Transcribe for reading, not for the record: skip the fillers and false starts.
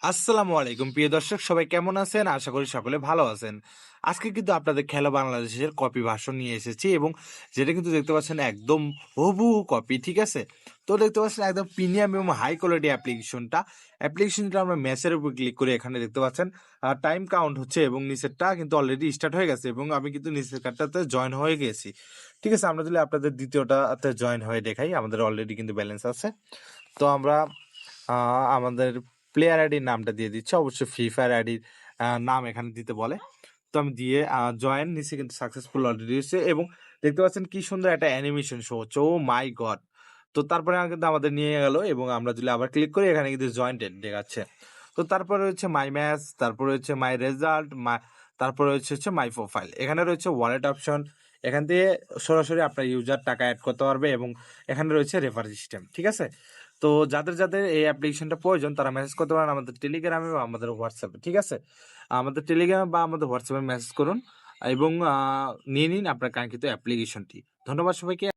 আসসালামু আলাইকুম প্রিয় দর্শক, সবাই কেমন আছেন? আশা করি সকলে ভালো আছেন। আজকে কিন্তু আপনাদের খেলা বাংলাদেশের কপি ভার্সন নিয়ে এসেছি এবং যেটা কিন্তু দেখতে পাচ্ছেন একদম হুবহু কপি, ঠিক আছে? তো দেখতে পাচ্ছেন একদম প্রিমিয়াম এবং হাই কোয়ালিটি অ্যাপ্লিকেশনটা আমরা ম্যাচের উপর ক্লিক করে এখানে দেখতে পাচ্ছেন টাইম কাউন্ট হচ্ছে এবং নিচেরটা কিন্তু অলরেডি স্টার্ট হয়ে গেছে এবং আমি কিন্তু নিচের কার্ডটাতে জয়েন হয়ে গেছি। ঠিক আছে, আমরা যদি আপনাদের দ্বিতীয়টাতে জয়েন হয়ে দেখাই, আমাদের অলরেডি কিন্তু ব্যালেন্স আছে। তো আমরা আমাদের প্লেয়ার আইডির নামটা দিয়ে দিচ্ছে, অবশ্যই ফ্রি ফায়ার আইডির নাম এখানে দিতে বলে। তো আমি দিয়ে জয়েন নিচে কিন্তু সাকসেসফুল অলরেডি হয়েছে এবং দেখতে পাচ্ছেন কি সুন্দর একটা অ্যানিমেশন শো হচ্ছে। ও মাই গড! তো তারপরে কিন্তু আমাদের নিয়ে গেল এবং আমরা যদি আবার ক্লিক করি এখানে কিন্তু জয়েন্টেড দেখাচ্ছে। তো তারপরে হচ্ছে মাই ম্যাচ, তারপরে হচ্ছে মাই রেজাল্ট, তারপরে হচ্ছে মাই প্রোফাইল। এখানে রয়েছে ওয়ালেট অপশন। এখান থেকে সরাসরি আপনার ইউজার টাকা অ্যাড করতে পারবে এবং এখানে রয়েছে রেফার সিস্টেম, ঠিক আছে? তো যাদের এই অ্যাপ্লিকেশনটা প্রয়োজন তারা মেসেজ করতে পারেন আমাদের টেলিগ্রামে বা আমাদের হোয়াটসঅ্যাপে, ঠিক আছে? আমাদের টেলিগ্রামে বা আমাদের হোয়াটসঅ্যাপে মেসেজ করুন এবং নিয়ে নিন আপনার কাঙ্ক্ষিত অ্যাপ্লিকেশনটি। ধন্যবাদ সবাইকে।